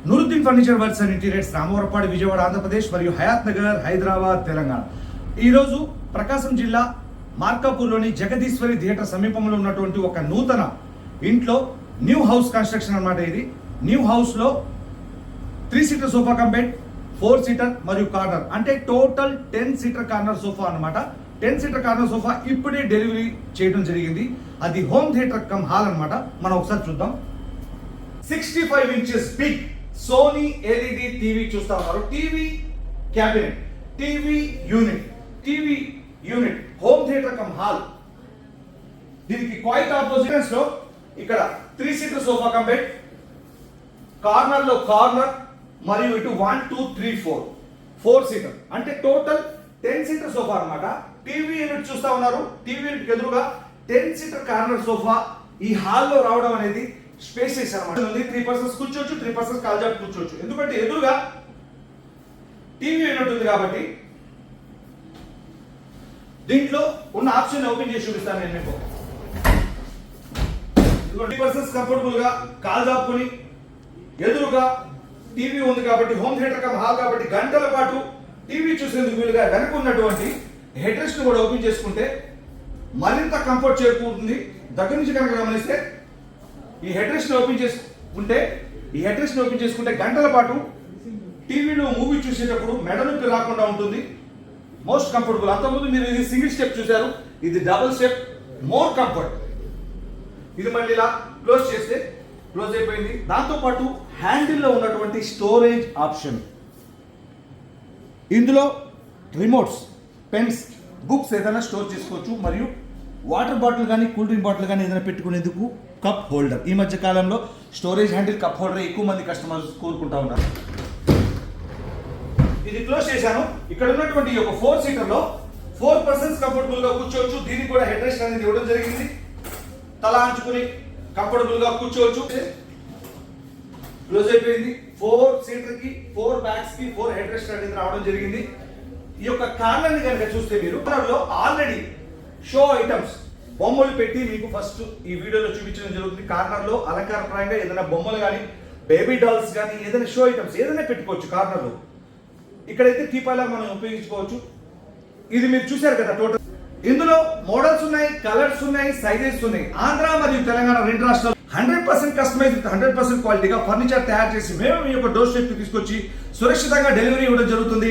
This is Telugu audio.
Nooruddin furniture works and interiors Ramavarapadu Vijayawada Andhra Pradesh మరియు హయాత్ నగర్ హైదరాబాద్ తెలంగాణ. ఈరోజు ప్రకాశం జిల్లా మార్కాపూర్లోని జగదీశ్వరి థియేటర్ సమీపంలో ఉన్నటువంటి ఒక నూతన ఇంట్లో న్యూ హౌస్ కన్స్ట్రక్షన్ అన్నమాట. ఇది న్యూ హౌస్లో 3 seater sofa cum bed, 4 seater మరియు కార్నర్, అంటే టోటల్ 10 సీటర్ కార్నర్ సోఫా అన్నమాట. 10 సీటర్ కార్నర్ సోఫా ఇప్పుడే డెలివరీ చేయడం జరిగింది. అది హోమ్ థియేటర్ కమ్ హాల్ అన్నమాట. మనం ఒకసారి చూద్దాం. 65 inches big Sony LED TV చూస్తా ఉన్నారు. TV cabinet, TV unit, home theatre cum hall. దీనికి క్వైట్ ఆపోజిట్ లో ఇక్కడ 3 seater sofa cum bed, corner లో కార్నర్ మరియు ఇటు 1 2 3 4 సీటర్, అంటే టోటల్ 10 సీటర్ సోఫా అన్నమాట. టీవీ యూనిట్ చూస్తా ఉన్నారు. టీవీ యూనిట్ ఎదురుగా 10 సీటర్ కార్నర్ సోఫా ఈ హాల్లో రావడం అనేది స్పేసెస్ అన్నమాట. 3 పర్సన్స్ కూర్చోవచ్చు, 3 పర్సన్స్ కాల్జాప్ కూర్చోవచ్చు. ఎందుకంటే ఎదురుగా టీవీ యూనిట్ ఉంది కాబట్టి. దీంట్లో ఉన్న ఆప్షన్ ఓపెన్ చేసి చూపిస్తాను నేను మీకు. 3 పర్సన్స్ కంఫర్టబుల్ గా కాల్జాపుని, ఎదురుగా టీవీ ఉంది కాబట్టి హోమ్ థియేటర్ కమ్ హాల్ కాబట్టి గంటల పాటు టీవీ చూసేందుకు వీలుగా వెనక ఉన్నటువంటి హెడ్ రెస్ట్ కూడా ఓపెన్ చేసుకుంటే మరింత కంఫర్ట్ చేకూరుతుంది. దగ్గర నుంచి కనుక గమనిస్తే ఈ హెడ్ రెస్ట్ ఓపెన్ చేసుకుంటే గంటల పాటు టీవీలో మూవీ చూసేటప్పుడు మెడ నొప్పి రాకుండా ఉంటుంది. Most comfortable. అంతకుముందు మీరు ఇది సింగిల్ స్టెప్ చూశారు, ఇది డబుల్ స్టెప్, మోర్ కంఫర్ట్. ఇది మళ్ళీ ఇలా క్లోజ్ చేస్తే క్లోజ్ అయిపోయింది. దాంతో పాటు హ్యాండిల్లో ఉన్నటువంటి స్టోరేజ్ ఆప్షన్, ఇందులో రిమోట్స్, పెన్స్, బుక్స్ ఏదైనా స్టోర్ చేసుకోవచ్చు. మరియు వాటర్ బాటిల్ కానీ కూల్ డ్రింక్ బాటిల్ కానీ ఏదైనా పెట్టుకునేందుకు కప్ హోల్డర్. ఈ మధ్య కాలంలో స్టోరేజ్ హ్యాండిల్, కప్ హోల్డర్ ఎక్కువ మంది కస్టమర్స్ కోరుకుంటా ఉన్నారు. ఇది క్లోజ్ చేశాను. ఇక్కడ ఉన్నటువంటి ఒక 4 సీటర్లో 4 పర్సన్స్ కంఫర్టబుల్ గా కూర్చోవచ్చు. దీనికి కూడా హెడ్ రెస్ట్ అనేది ఇవ్వడం జరిగింది. తల అంచుకుని కంఫర్టబుల్ గా కూర్చోవచ్చు. క్లోజ్ అయిపోయింది. 4 సీటర్ కి 4 బ్యాగ్స్ కి 4 హెడ్ రెస్ట్ అనేది రావడం జరిగింది. ఈ యొక్క కార్నర్ ని కనుక చూస్తే మీరు ఆల్రెడీ షో ఐటమ్స్ బొమ్మలు పెట్టి మీకు ఫస్ట్ ఈ వీడియోలో చూపించడం జరుగుతుంది. కార్నర్ లో అలంకారప్రాయంగా ఏదైనా బొమ్మలు కానీ, బేబీ డాల్స్ కానీ, ఏదైనా షో ఐటమ్స్ ఏదైనా పెట్టుకోవచ్చు కార్నర్ లో. ఇక్కడైతే టీపాలా మనం ఉపయోగించుకోవచ్చు. ఇది మీరు చూశారు కదా టోటల్. ఇందులో మోడల్స్ ఉన్నాయి, కలర్స్ ఉన్నాయి, సైజెస్ ఉన్నాయి. ఆంధ్ర మరియు తెలంగాణ 2 రాష్ట్రాలు 100% కస్టమైజ్, 100% క్వాలిటీగా ఫర్నిచర్ తయారు చేసి మేము మీ యొక్క డోర్ స్టెప్ తీసుకొచ్చి సురక్షితంగా డెలివరీ ఇవ్వడం జరుగుతుంది.